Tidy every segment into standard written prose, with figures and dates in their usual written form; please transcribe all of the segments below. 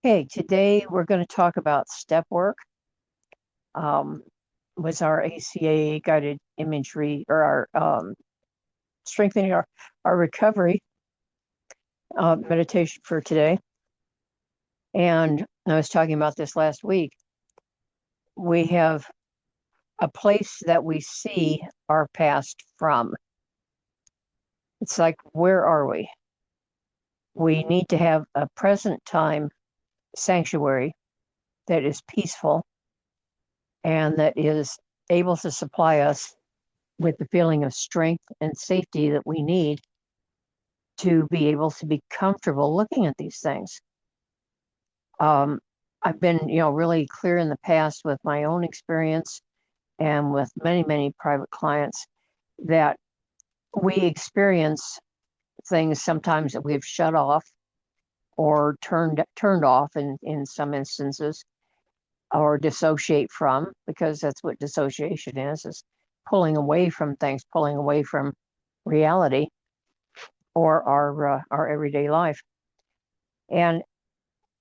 Okay, today we're going to talk about step work. Um, was our ACA guided imagery or our strengthening our recovery meditation for today. And I was talking about this last week. We have a place that we see our past from. It's like, where are we? We need to have a present time sanctuary that is peaceful and that is able to supply us with the feeling of strength and safety that we need to be able to be comfortable looking at these things. I've been, really clear in the past with my own experience and with many, many private clients that we experience things sometimes that we've shut off or turned off in some instances, or dissociate from, because that's what dissociation is pulling away from things, pulling away from reality or our everyday life. And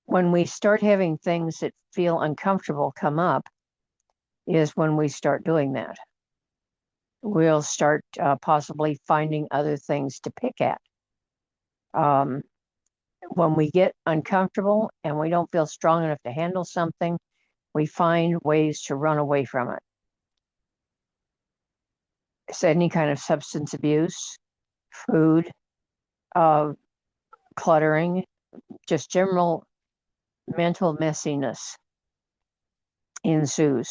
when we start having things that feel uncomfortable come up is when we start doing that. We'll start possibly finding other things to pick at. When we get uncomfortable and we don't feel strong enough to handle something, we find ways to run away from it. It's any kind of substance abuse, food, cluttering, just general mental messiness ensues.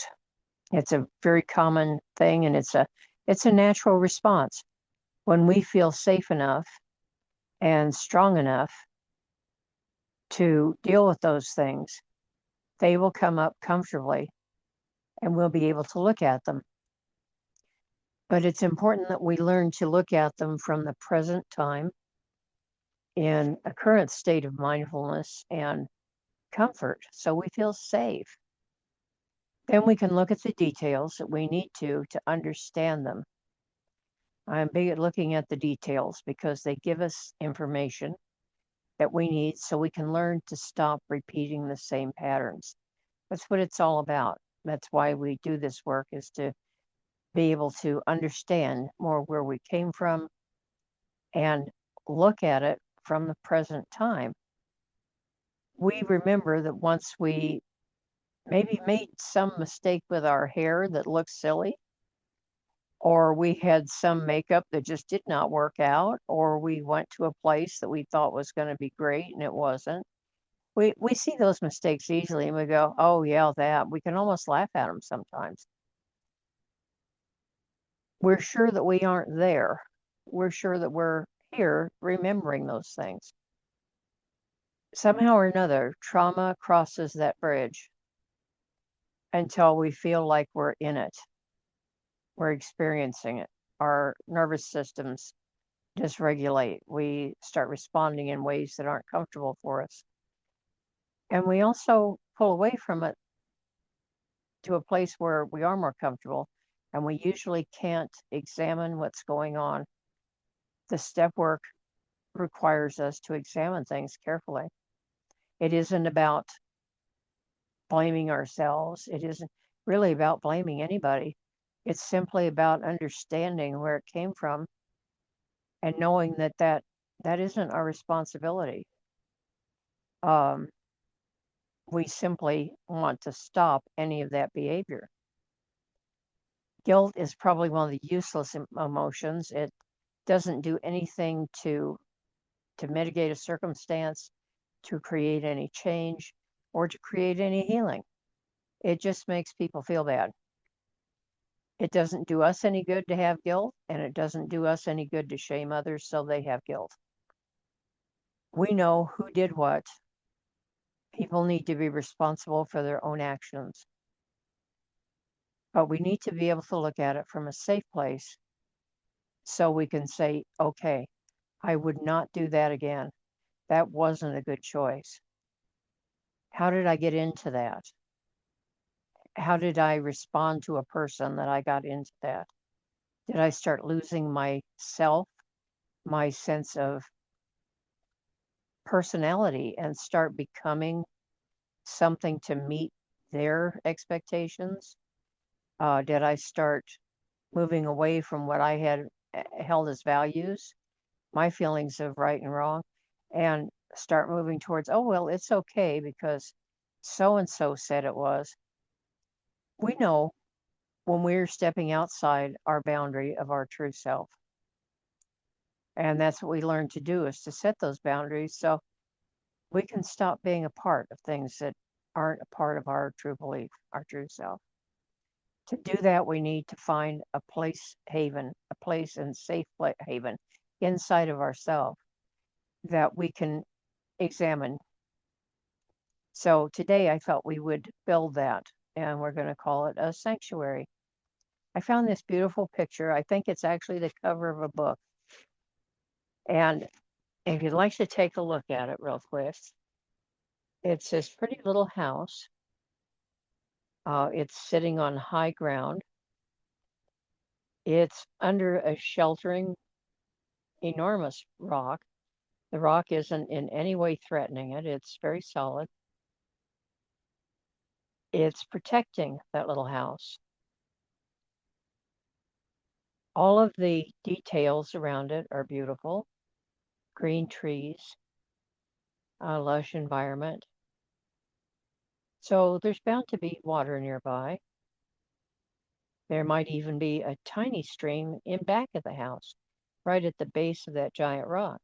It's a very common thing, and it's a natural response. When we feel safe enough and strong enough to deal with those things, they will come up comfortably and we'll be able to look at them. But it's important that we learn to look at them from the present time in a current state of mindfulness and comfort, so we feel safe. Then we can look at the details that we need to understand them. I'm big at looking at the details because they give us information that we need so we can learn to stop repeating the same patterns. That's what it's all about. That's why we do this work, is to be able to understand more where we came from and look at it from the present time. We remember that once we maybe made some mistake with our hair that looks silly, or we had some makeup that just did not work out, or we went to a place that we thought was going to be great and it wasn't. We see those mistakes easily and we go, oh yeah, that. We can almost laugh at them sometimes. We're sure that we aren't there. We're sure that we're here remembering those things. Somehow or another, trauma crosses that bridge until we feel like we're in it. We're experiencing it. Our nervous systems dysregulate. We start responding in ways that aren't comfortable for us. And we also pull away from it to a place where we are more comfortable, and we usually can't examine what's going on. The step work requires us to examine things carefully. It isn't about blaming ourselves. It isn't really about blaming anybody. It's simply about understanding where it came from and knowing that isn't our responsibility. We simply want to stop any of that behavior. Guilt is probably one of the useless emotions. It doesn't do anything to mitigate a circumstance, to create any change, or to create any healing. It just makes people feel bad. It doesn't do us any good to have guilt, and it doesn't do us any good to shame others so they have guilt. We know who did what. People need to be responsible for their own actions. But we need to be able to look at it from a safe place so we can say, okay, I would not do that again. That wasn't a good choice. How did I get into that? How did I respond to a person that I got into that? Did I start losing myself, my sense of personality, and start becoming something to meet their expectations? Did I start moving away from what I had held as values, my feelings of right and wrong, and start moving towards, oh, well, it's okay because so and so said it was? We know when we're stepping outside our boundary of our true self. And that's what we learn to do, is to set those boundaries so we can stop being a part of things that aren't a part of our true belief, our true self. To do that, we need to find a place haven, a place and safe haven inside of ourselves that we can examine. So today I felt we would build that, and we're going to call it a sanctuary. I found this beautiful picture. I think it's actually the cover of a book. And if you'd like to take a look at it real quick, it's this pretty little house. It's sitting on high ground. It's under a sheltering, enormous rock. The rock isn't in any way threatening it. It's very solid. It's protecting that little house. All of the details around it are beautiful. Green trees, a lush environment. So there's bound to be water nearby. There might even be a tiny stream in back of the house, right at the base of that giant rock.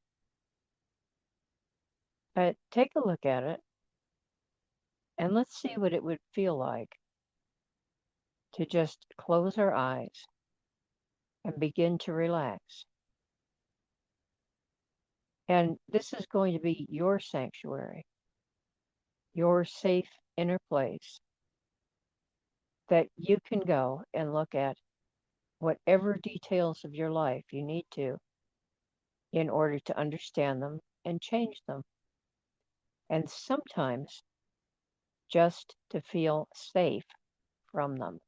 But take a look at it and let's see what it would feel like to just close our eyes and begin to relax. And this is going to be your sanctuary, your safe inner place that you can go and look at whatever details of your life you need to in order to understand them and change them. And sometimes just to feel safe from them.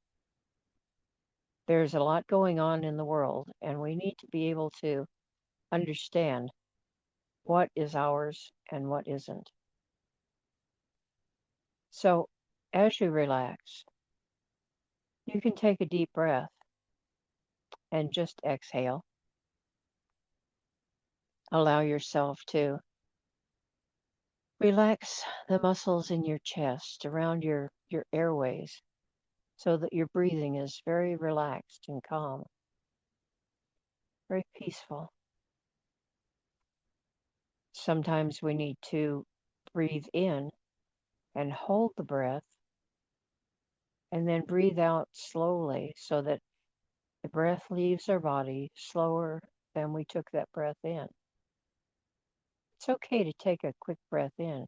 There's a lot going on in the world, and we need to be able to understand what is ours and what isn't. So, as you relax, you can take a deep breath and just exhale. Allow yourself to relax the muscles in your chest, around your airways, so that your breathing is very relaxed and calm, very peaceful. Sometimes we need to breathe in and hold the breath and then breathe out slowly so that the breath leaves our body slower than we took that breath in. It's okay to take a quick breath in,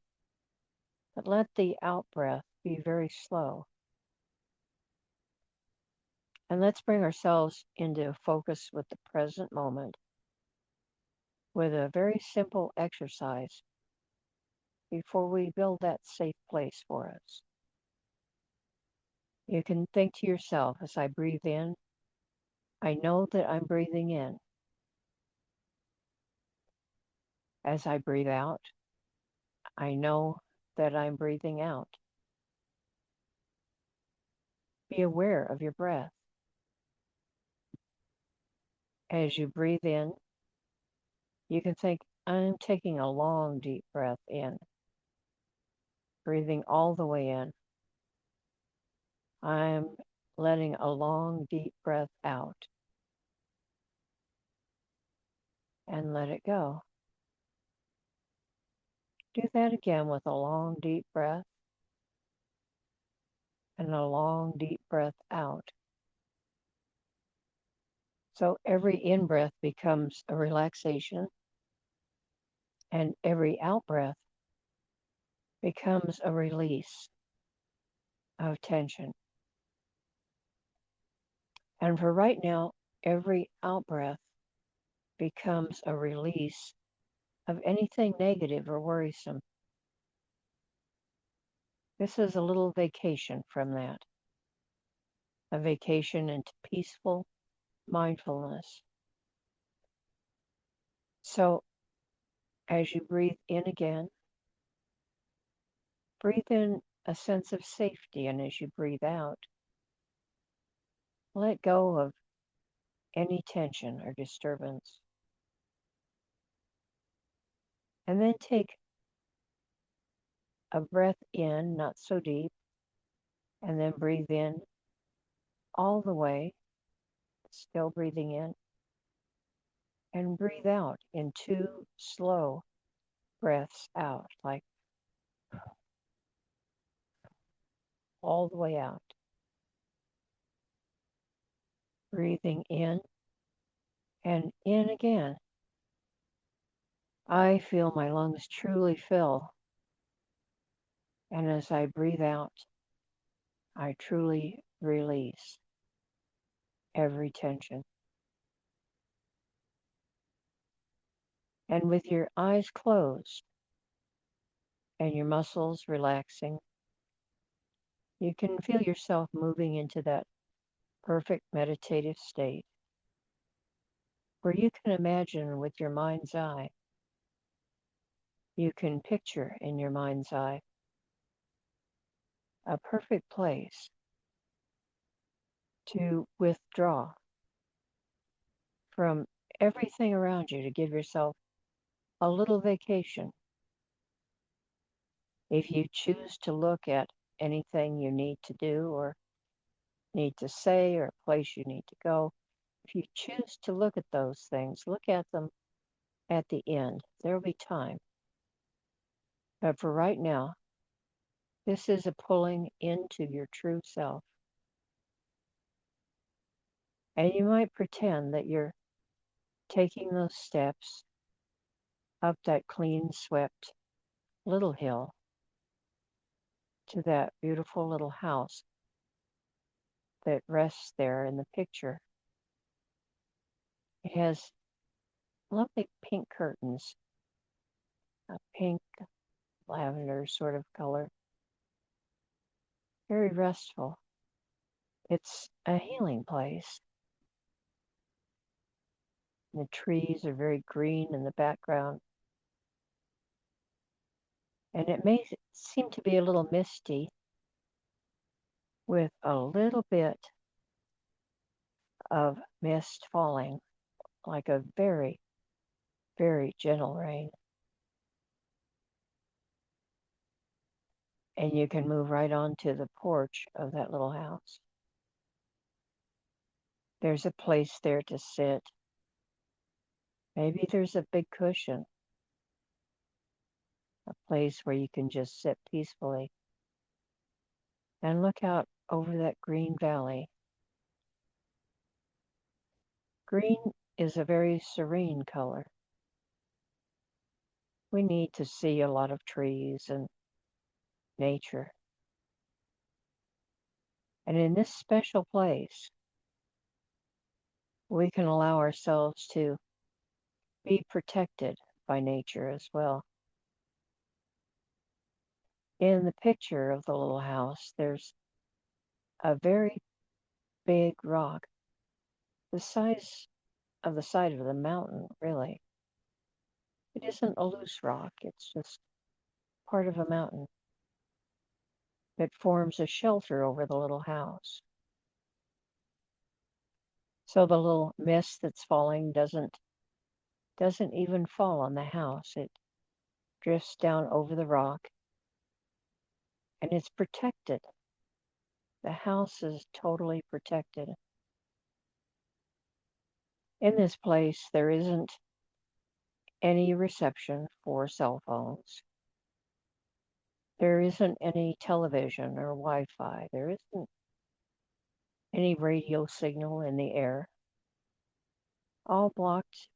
but let the out breath be very slow. And let's bring ourselves into focus with the present moment with a very simple exercise before we build that safe place for us. You can think to yourself, as I breathe in, I know that I'm breathing in. As I breathe out, I know that I'm breathing out. Be aware of your breath. As you breathe in, you can think, I'm taking a long, deep breath in, breathing all the way in. I'm letting a long, deep breath out and let it go. Do that again with a long, deep breath and a long, deep breath out. So every in-breath becomes a relaxation, and every out-breath becomes a release of tension. And for right now, every out-breath becomes a release of anything negative or worrisome. This is a little vacation from that, a vacation into peaceful mindfulness. So as you breathe in again, breathe in a sense of safety. And as you breathe out, let go of any tension or disturbance. And then take a breath in, not so deep, and then breathe in all the way, still breathing in, and breathe out in 2 slow breaths out, like all the way out. Breathing in and in again. I feel my lungs truly fill. And as I breathe out, I truly release every tension. And with your eyes closed and your muscles relaxing, you can feel yourself moving into that perfect meditative state where you can imagine with your mind's eye, you can picture in your mind's eye a perfect place to withdraw from everything around you, to give yourself a little vacation. If you choose to look at anything you need to do or need to say or a place you need to go, if you choose to look at those things, look at them at the end. There will be time. But for right now, this is a pulling into your true self. And you might pretend that you're taking those steps up that clean swept little hill to that beautiful little house that rests there in the picture. It has lovely pink curtains, a pink lavender sort of color, very restful. It's a healing place. The trees are very green in the background, and it may seem to be a little misty with a little bit of mist falling, like a very, very gentle rain. And you can move right onto the porch of that little house. There's a place there to sit. Maybe there's a big cushion, a place where you can just sit peacefully and look out over that green valley. Green is a very serene color. We need to see a lot of trees and nature. And in this special place, we can allow ourselves to be protected by nature as well. In the picture of the little house, there's a very big rock, the size of the side of the mountain, really. It isn't a loose rock, it's just part of a mountain that forms a shelter over the little house. So the little mist that's falling doesn't even fall on the house. It drifts down over the rock and it's protected. The house is totally protected. In this place, there isn't any reception for cell phones. There isn't any television or Wi-Fi. There isn't any radio signal in the air. All blocked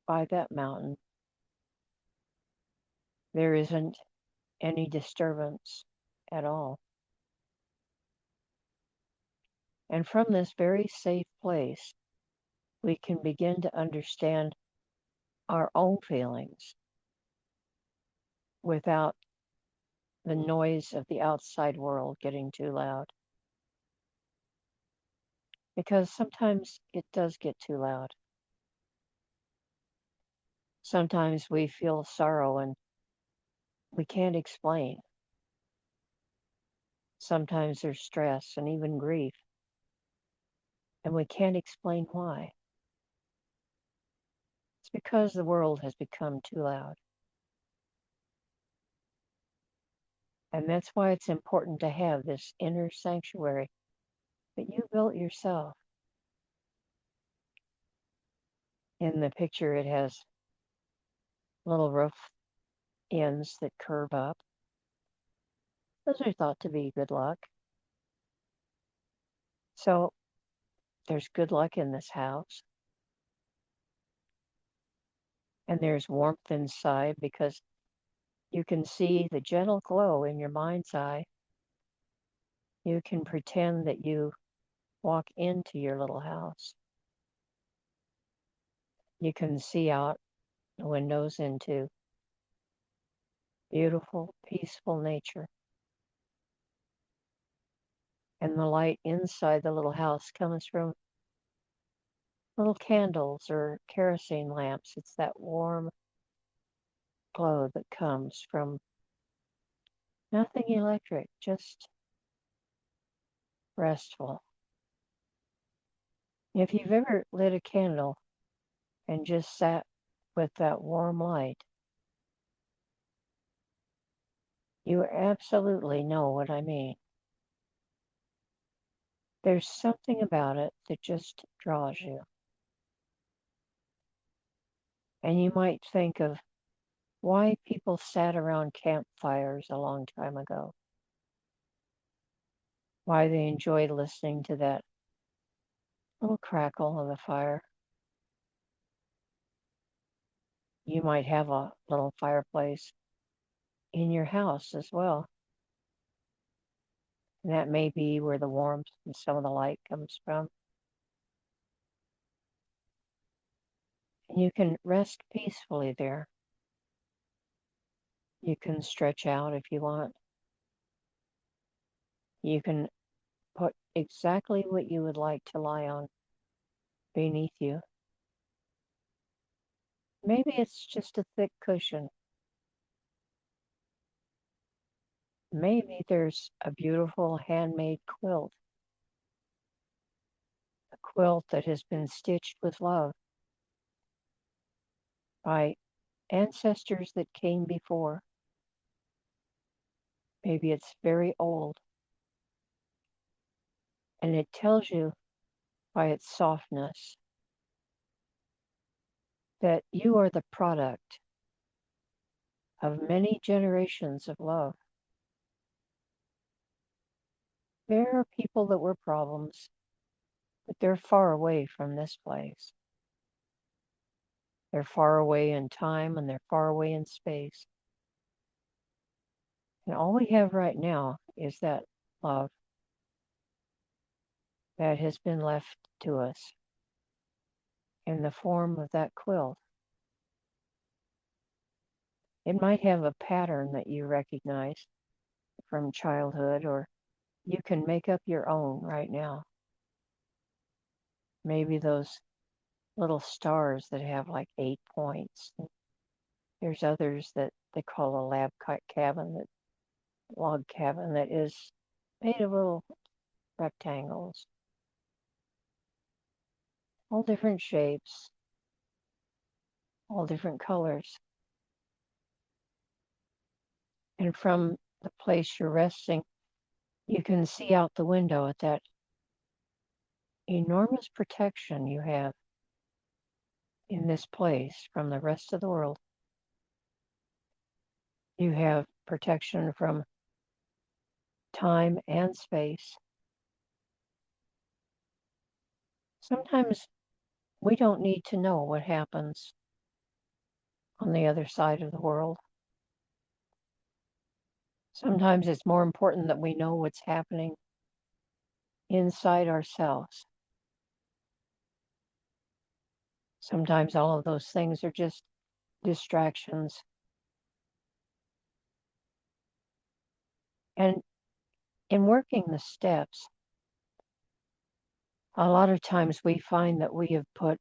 by that mountain. There isn't any disturbance at all. And from this very safe place, we can begin to understand our own feelings without the noise of the outside world getting too loud. Because sometimes it does get too loud. Sometimes we feel sorrow and we can't explain. Sometimes there's stress and even grief, and we can't explain why. It's because the world has become too loud. And that's why it's important to have this inner sanctuary that you built yourself. In the picture, it has little roof ends that curve up. Those are thought to be good luck. So there's good luck in this house. And there's warmth inside because you can see the gentle glow in your mind's eye. You can pretend that you walk into your little house. You can see out the windows into beautiful, peaceful nature. And the light inside the little house comes from little candles or kerosene lamps. It's that warm glow that comes from nothing electric, just restful. If you've ever lit a candle and just sat with that warm light, you absolutely know what I mean. There's something about it that just draws you. And you might think of why people sat around campfires a long time ago, why they enjoyed listening to that little crackle of the fire. You might have a little fireplace in your house as well. And that may be where the warmth and some of the light comes from. And you can rest peacefully there. You can stretch out if you want. You can put exactly what you would like to lie on beneath you. Maybe it's just a thick cushion. Maybe there's a beautiful handmade quilt, a quilt that has been stitched with love by ancestors that came before. Maybe it's very old, and it tells you by its softness that you are the product of many generations of love. There are people that were problems, but they're far away from this place. They're far away in time and they're far away in space. And all we have right now is that love that has been left to us in the form of that quilt. It might have a pattern that you recognize from childhood, or you can make up your own right now. Maybe those little stars that have like 8 points. There's others that they call a log cabin that is made of little rectangles, all different shapes, all different colors. And from the place you're resting, you can see out the window at that enormous protection you have in this place from the rest of the world. You have protection from time and space. Sometimes we don't need to know what happens on the other side of the world. Sometimes it's more important that we know what's happening inside ourselves. Sometimes all of those things are just distractions. And in working the steps, a lot of times we find that we have put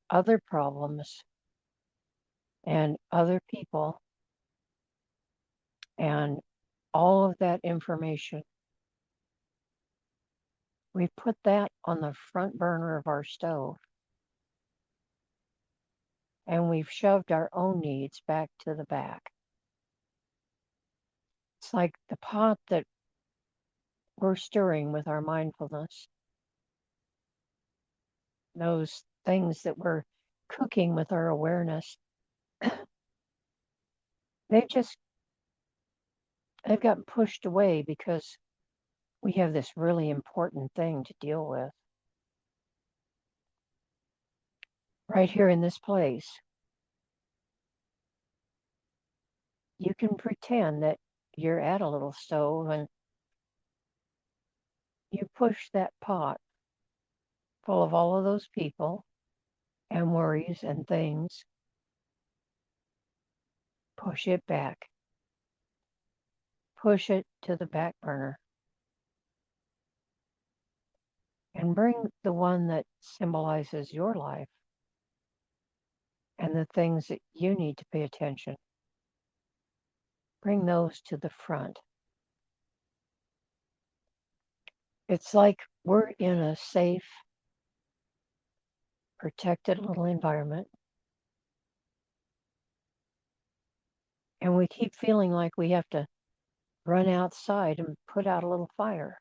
other problems and other people and all of that information We put that on the front burner of our stove, and we've shoved our own needs back to the back. It's like the pot that we're stirring with our mindfulness, those things that we're cooking with our awareness. They've just they've gotten pushed away because we have this really important thing to deal with right here in this place. You can pretend that you're at a little stove and you push that pot full of all of those people and worries and things, push it back, push it to the back burner, and bring the one that symbolizes your life and the things that you need to pay attention. Bring those to the front. It's like we're in a safe, protected little environment, and we keep feeling like we have to run outside and put out a little fire.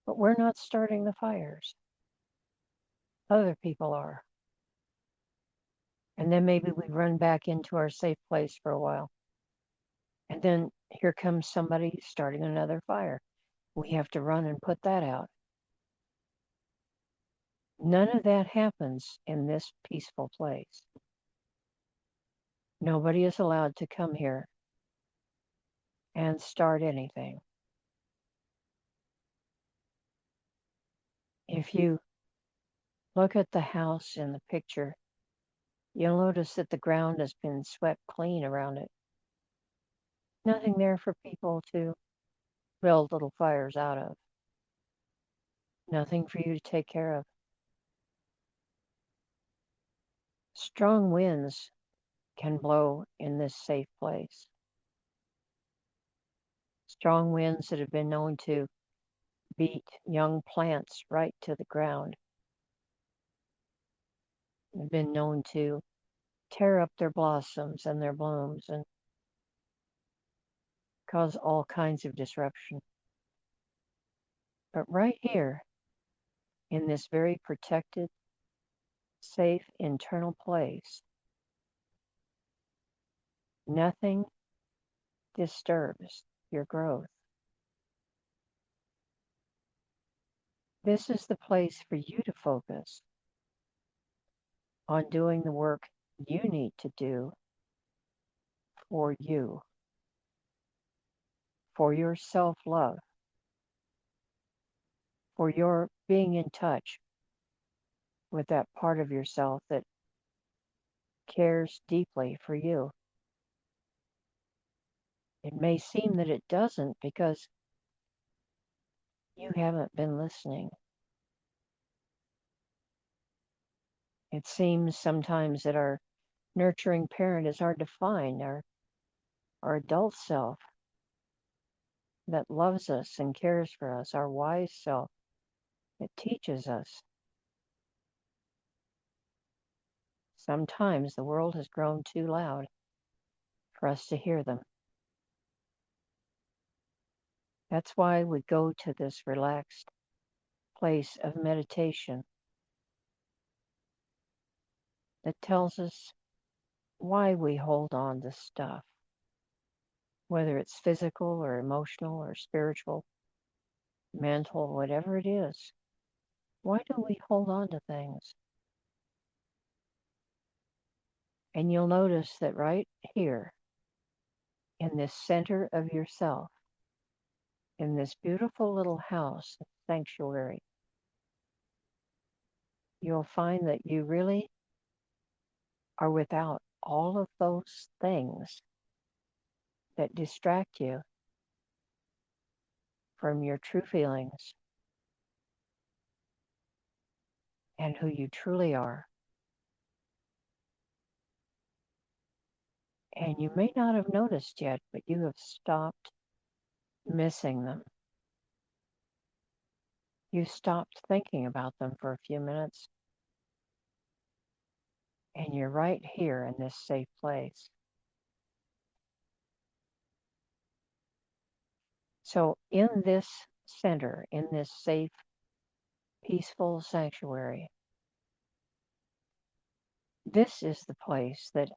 But we're not starting the fires. Other people are. And then maybe we run back into our safe place for a while. And then here comes somebody starting another fire. We have to run and put that out. None of that happens in this peaceful place. Nobody is allowed to come here and start anything. If you look at the house in the picture, you'll notice that the ground has been swept clean around it. Nothing there for people to build little fires out of. Nothing for you to take care of. Strong winds can blow in this safe place. Strong winds that have been known to beat young plants right to the ground. Have been known to tear up their blossoms and their blooms and cause all kinds of disruption. But right here, in this very protected, safe internal place, nothing disturbs your growth. This is the place for you to focus on doing the work you need to do for you, for your self-love, for your being in touch with that part of yourself that cares deeply for you. It may seem that it doesn't because you haven't been listening. It seems sometimes that our nurturing parent is hard to find, our adult self that loves us and cares for us, our wise self that teaches us. Sometimes the world has grown too loud for us to hear them. That's why we go to this relaxed place of meditation that tells us why we hold on to stuff, whether it's physical or emotional or spiritual, mental, whatever it is. Why do we hold on to things? And you'll notice that right here, in this center of yourself, in this beautiful little house, sanctuary, you'll find that you really are without all of those things that distract you from your true feelings and who you truly are. And you may not have noticed yet, but you have stopped missing them. You stopped thinking about them for a few minutes, and you're right here in this safe place. So, in this center, in this safe, peaceful sanctuary, this is the place that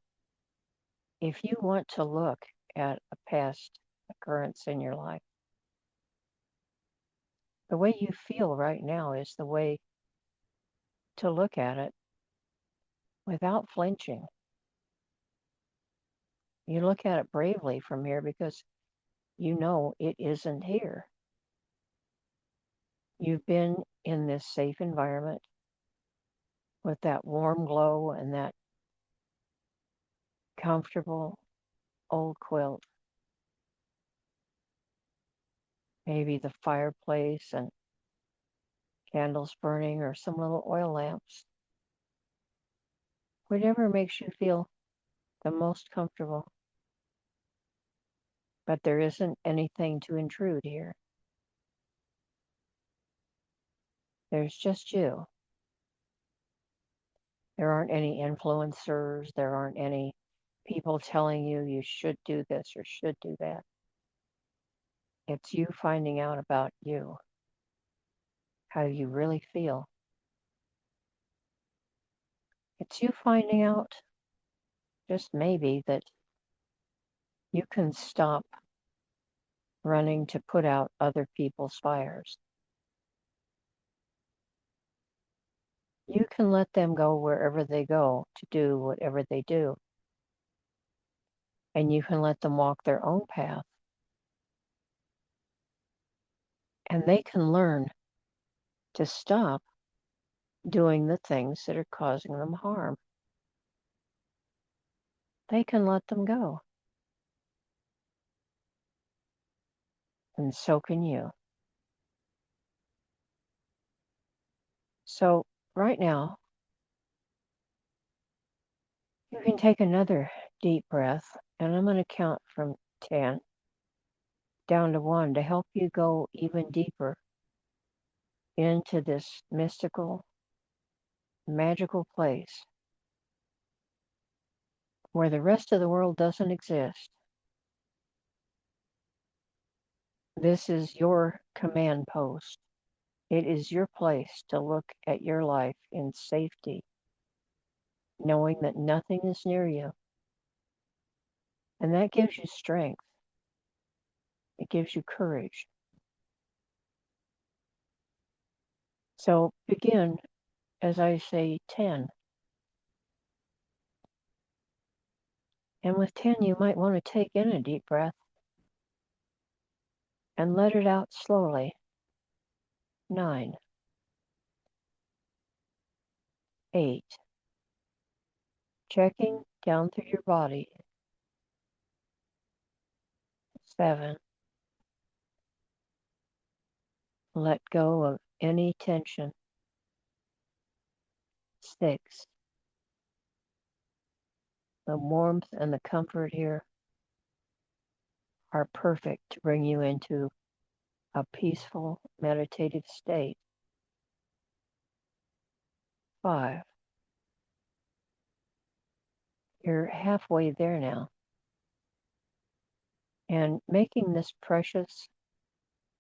if you want to look at a past occurrence in your life, the way you feel right now is the way to look at it without flinching. You look at it bravely from here because you know it isn't here. You've been in this safe environment with that warm glow and that comfortable old quilt, maybe the fireplace and candles burning or some little oil lamps, whatever makes you feel the most comfortable. But there isn't anything to intrude here. There's just you. There aren't any influencers. There aren't any people telling you you should do this or should do that. It's you finding out about you, how you really feel. It's you finding out, just maybe, that you can stop running to put out other people's fires. You can let them go wherever they go to do whatever they do. And you can let them walk their own path. And they can learn to stop doing the things that are causing them harm. They can let them go. And so can you. So right now, you can take another deep breath, and I'm going to count from 10 down to 1 to help you go even deeper into this mystical, magical place where the rest of the world doesn't exist. This is your command post. It is your place to look at your life in safety, knowing that nothing is near you. And that gives you strength. It gives you courage. So begin, as I say, 10. And with 10, you might want to take in a deep breath and let it out slowly. 9, 8, checking down through your body. 7, let go of any tension. 6, the warmth and the comfort here are perfect to bring you into a peaceful meditative state. 5, you're halfway there now. And making this precious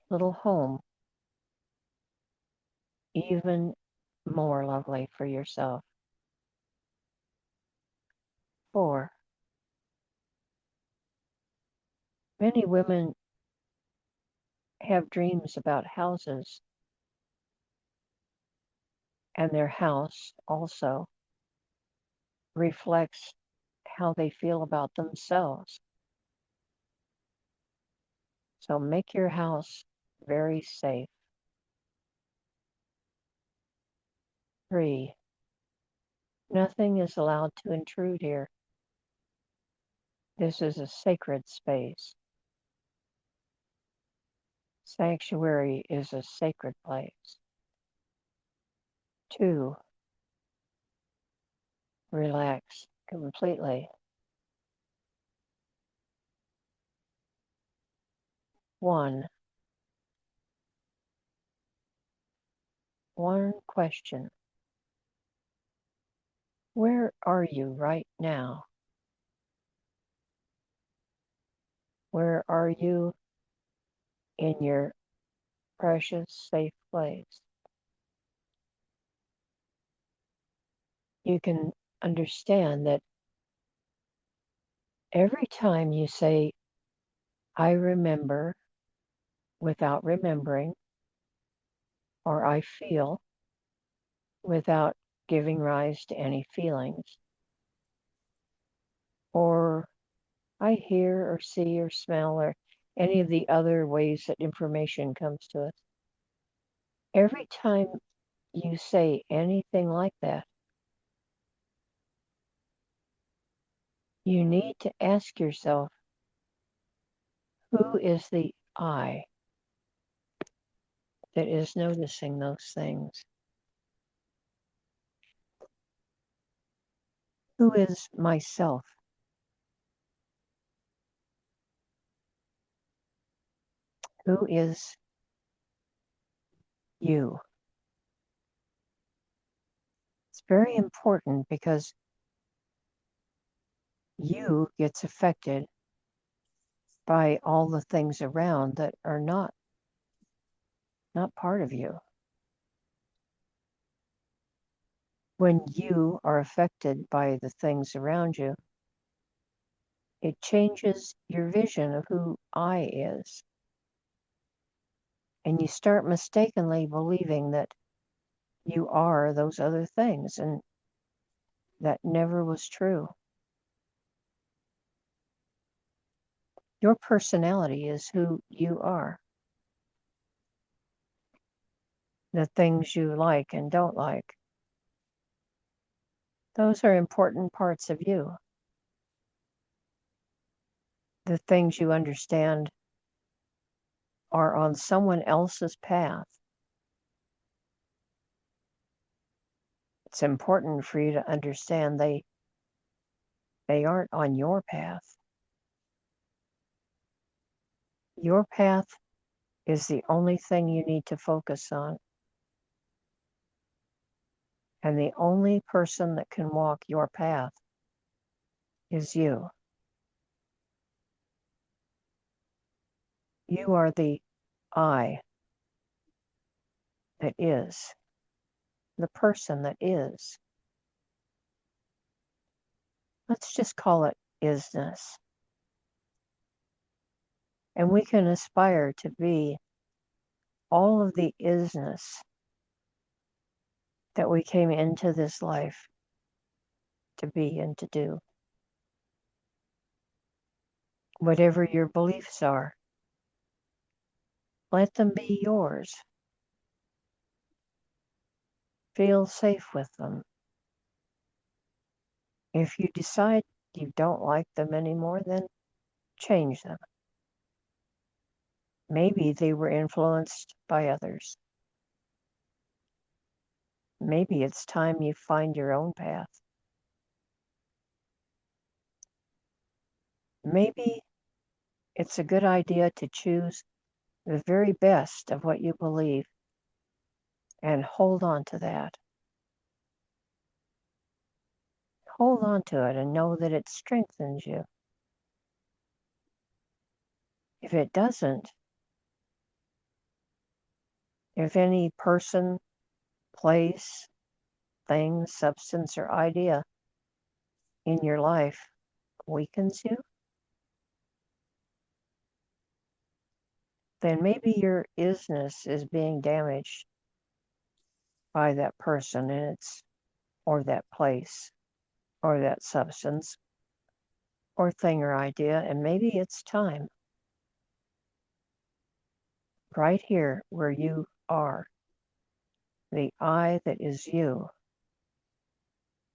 little home even more lovely for yourself. 4, many women have dreams about houses, and their house also reflects how they feel about themselves. So make your house very safe. 3, nothing is allowed to intrude here. This is a sacred space. Sanctuary is a sacred place. 2, relax completely. 1, one question. Where are you right now? Where are you in your precious, safe place? You can understand that every time you say, I remember without remembering, or I feel without giving rise to any feelings, or I hear or see or smell or any of the other ways that information comes to us. Every time you say anything like that, you need to ask yourself, who is the I that is noticing those things? Who is myself? Who is you? It's very important because you gets affected by all the things around that are not part of you. When you are affected by the things around you, it changes your vision of who I is. And you start mistakenly believing that you are those other things, and that never was true. Your personality is who you are. The things you like and don't like, those are important parts of you. The things you understand are on someone else's path. It's important for you to understand they aren't on your path. Your path is the only thing you need to focus on. And the only person that can walk your path is you. You are the I that is, the person that is. Let's just call it isness. And we can aspire to be all of the isness that we came into this life to be and to do. Whatever your beliefs are, let them be yours. Feel safe with them. If you decide you don't like them anymore, then change them. Maybe they were influenced by others. Maybe it's time you find your own path. Maybe it's a good idea to choose the very best of what you believe and hold on to that. Hold on to it and know that it strengthens you. If it doesn't, if any person, place, thing, substance, or idea in your life weakens you, then maybe your isness is being damaged by that person and or that place or that substance or thing or idea, and maybe it's time right here where you are, the I that is you,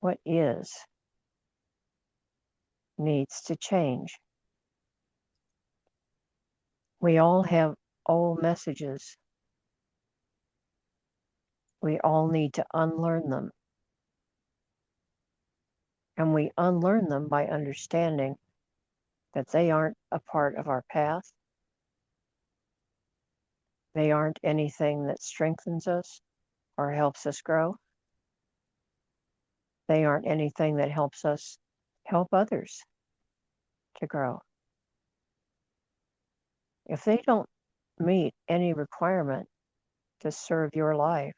what is, needs to change. We all have old messages. We all need to unlearn them. And we unlearn them by understanding that they aren't a part of our path. They aren't anything that strengthens us or helps us grow. They aren't anything that helps us help others to grow. If they don't meet any requirement to serve your life,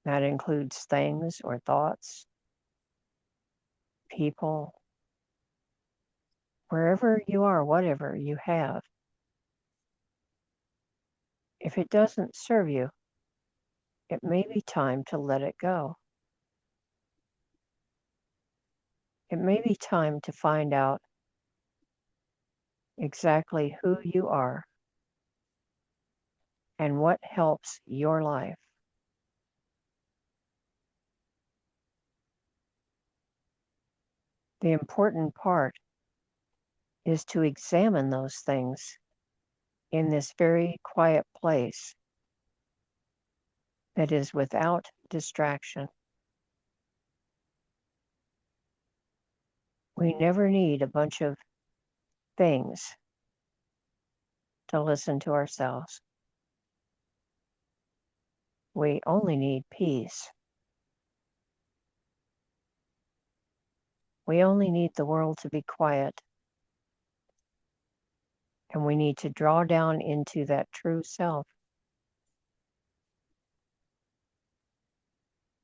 that includes things or thoughts, people, wherever you are, whatever you have, if it doesn't serve you, it may be time to let it go. It may be time to find out exactly who you are and what helps your life. The important part is to examine those things in this very quiet place that is without distraction. We never need a bunch of things to listen to ourselves. We only need peace. We only need the world to be quiet. And we need to draw down into that true self.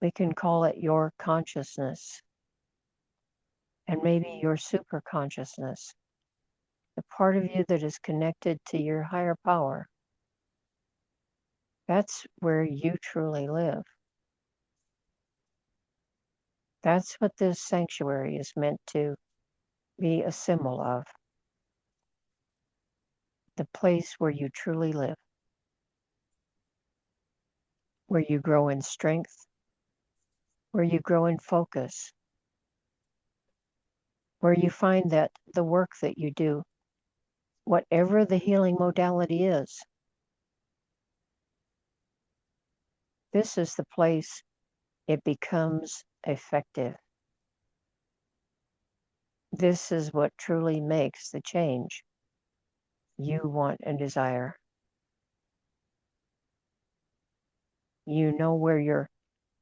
We can call it your consciousness, and maybe your super consciousness, the part of you that is connected to your higher power. That's where you truly live. That's what this sanctuary is meant to be a symbol of. The place where you truly live, where you grow in strength, where you grow in focus, where you find that the work that you do, whatever the healing modality is, this is the place it becomes effective. This is what truly makes the change you want and desire. You know where you're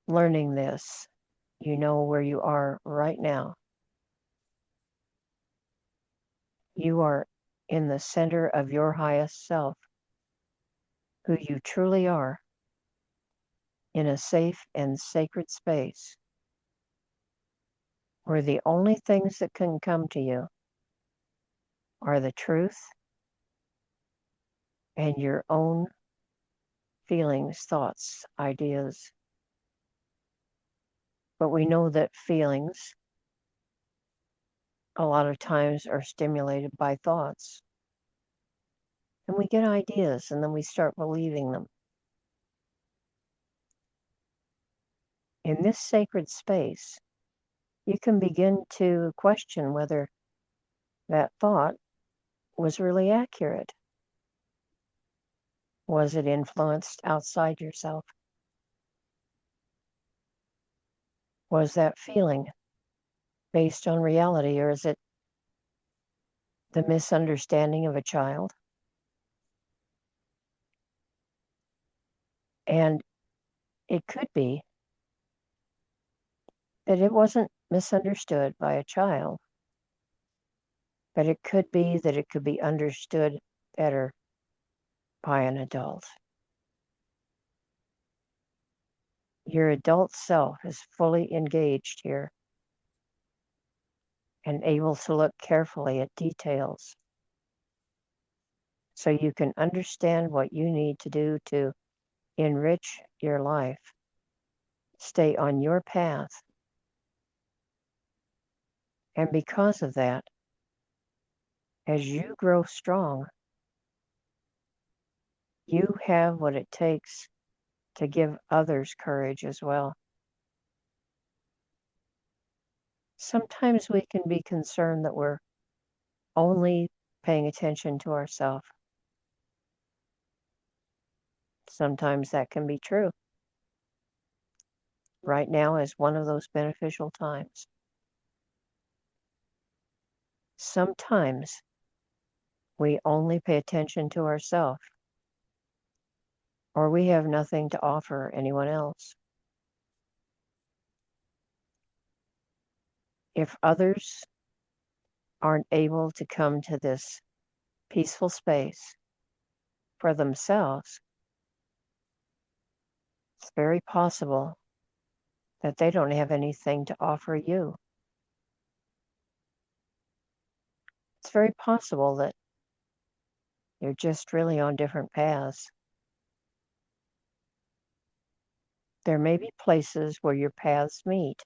learning this. You know where you are right now. You are in the center of your highest self, who you truly are, in a safe and sacred space where the only things that can come to you are the truth and your own feelings, thoughts, ideas. But we know that feelings a lot of times are stimulated by thoughts. And we get ideas and then we start believing them. In this sacred space, you can begin to question whether that thought was really accurate. Was it influenced outside yourself? Was that feeling based on reality, or is it the misunderstanding of a child? And it could be that it wasn't misunderstood by a child, but it could be that it could be understood better by an adult. Your adult self is fully engaged here and able to look carefully at details so you can understand what you need to do to enrich your life, stay on your path. And because of that, as you grow strong, you have what it takes to give others courage as well. Sometimes we can be concerned that we're only paying attention to ourselves. Sometimes that can be true. Right now is one of those beneficial times. Sometimes we only pay attention to ourselves, or we have nothing to offer anyone else. If others aren't able to come to this peaceful space for themselves, it's very possible that they don't have anything to offer you. It's very possible that you're just really on different paths. There may be places where your paths meet.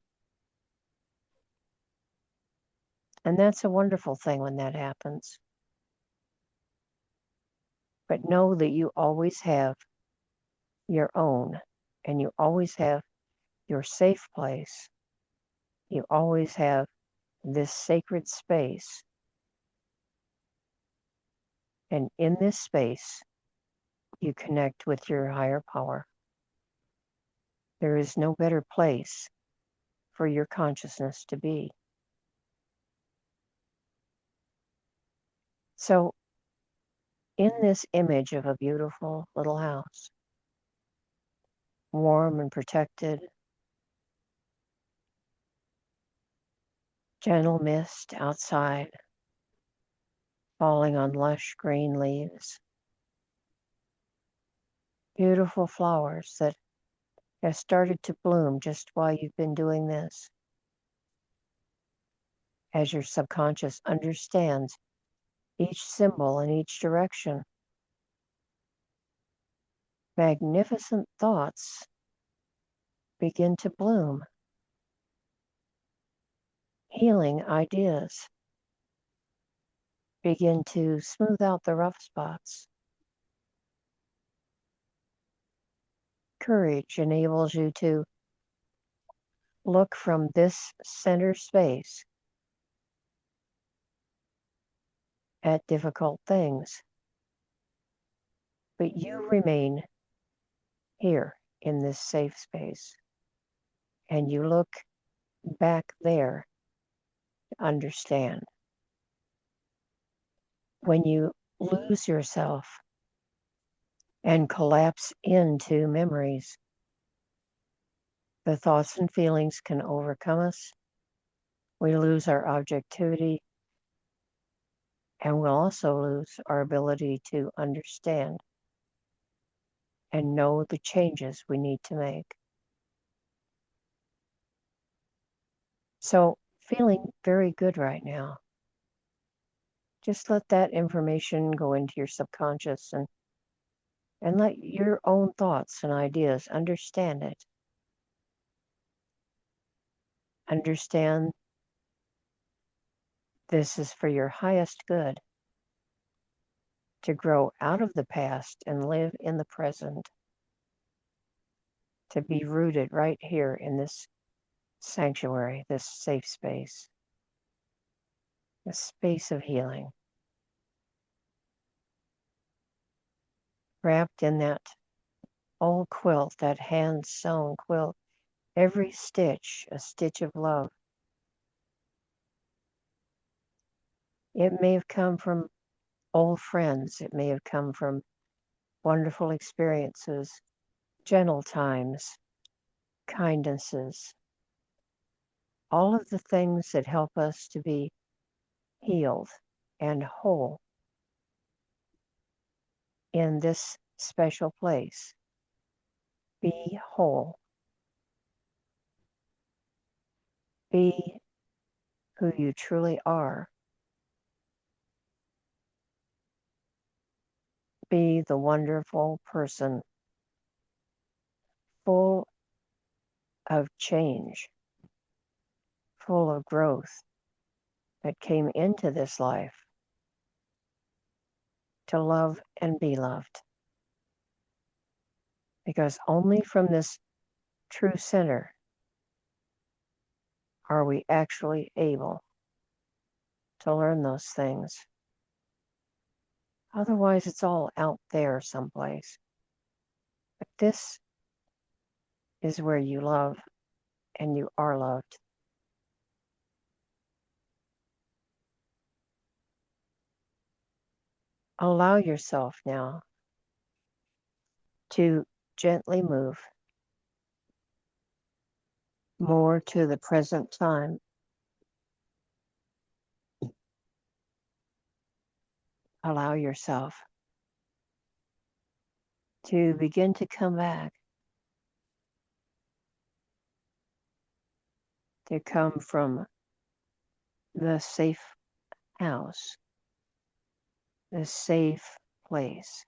And that's a wonderful thing when that happens. But know that you always have your own, and you always have your safe place. You always have this sacred space. And in this space, you connect with your higher power. There is no better place for your consciousness to be. So, in this image of a beautiful little house, warm and protected, gentle mist outside, falling on lush green leaves, beautiful flowers that have started to bloom just while you've been doing this. As your subconscious understands each symbol in each direction, magnificent thoughts begin to bloom. Healing ideas begin to smooth out the rough spots. Courage enables you to look from this center space at difficult things. But you remain here in this safe space, and you look back there to understand. When you lose yourself and collapse into memories, the thoughts and feelings can overcome us. We lose our objectivity, and we'll also lose our ability to understand and know the changes we need to make. So, feeling very good right now. Just let that information go into your subconscious and let your own thoughts and ideas understand it. Understand this is for your highest good, to grow out of the past and live in the present, to be rooted right here in this sanctuary, this safe space, this space of healing. Wrapped in that old quilt, that hand-sewn quilt, every stitch, a stitch of love. It may have come from old friends. It may have come from wonderful experiences, gentle times, kindnesses, all of the things that help us to be healed and whole in this special place. Be whole. Be who you truly are. Be the wonderful person, full of change, full of growth, that came into this life to love and be loved. Because only from this true center are we actually able to learn those things. Otherwise, it's all out there someplace. But this is where you love and you are loved. Allow yourself now to gently move more to the present time. Allow yourself to begin to come back, to come from the safe house, the safe place,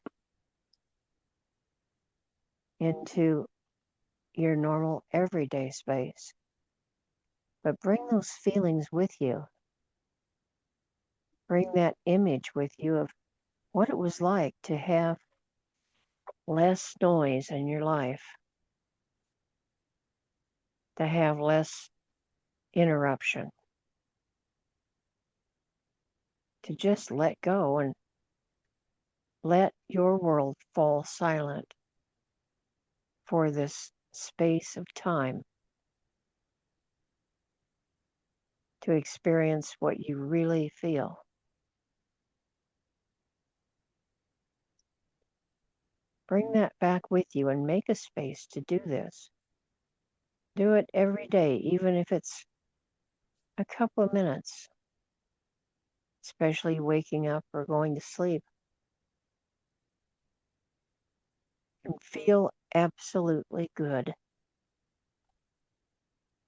into your normal everyday space. But bring those feelings with you. Bring that image with you of what it was like to have less noise in your life, to have less interruption, to just let go and let your world fall silent for this space of time to experience what you really feel. Bring that back with you and make a space to do this. Do it every day, even if it's a couple of minutes, especially waking up or going to sleep. And feel absolutely good,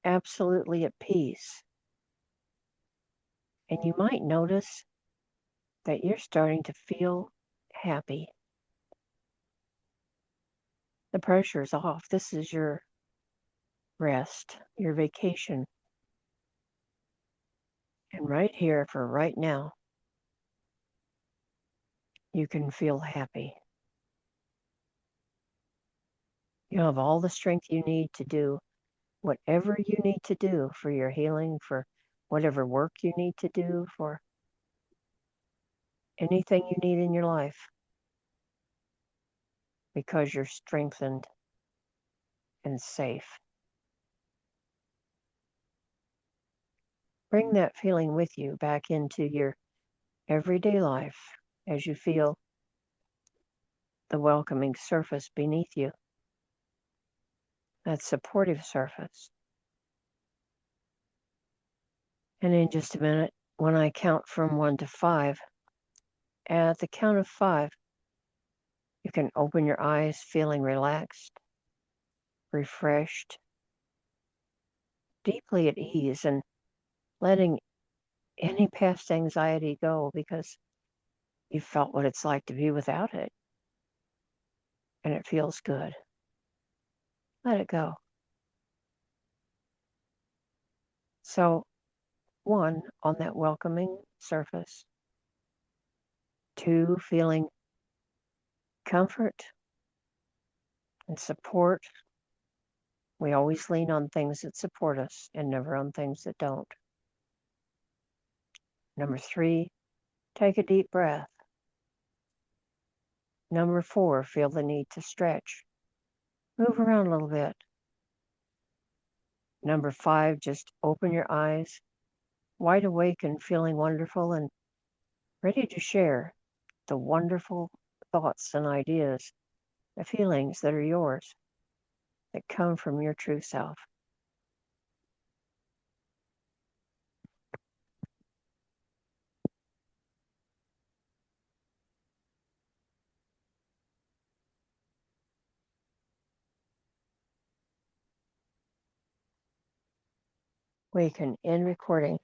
absolutely at peace. And you might notice that you're starting to feel happy. The pressure's off. This is your rest, your vacation. And right here for right now, you can feel happy. You have all the strength you need to do whatever you need to do for your healing, for whatever work you need to do, for anything you need in your life, because you're strengthened and safe. Bring that feeling with you back into your everyday life as you feel the welcoming surface beneath you, that supportive surface. And in just a minute, when I count from 1 to 5, at the count of 5, you can open your eyes feeling relaxed, refreshed, deeply at ease, and letting any past anxiety go because you felt what it's like to be without it. And it feels good. Let it go. So, 1, on that welcoming surface. 2, feeling comfort and support. We always lean on things that support us and never on things that don't. Number 3, take a deep breath. Number 4, feel the need to stretch. Move around a little bit. Number 5, just open your eyes, wide awake and feeling wonderful and ready to share the wonderful thoughts and ideas, the feelings that are yours, that come from your true self. We can end recording.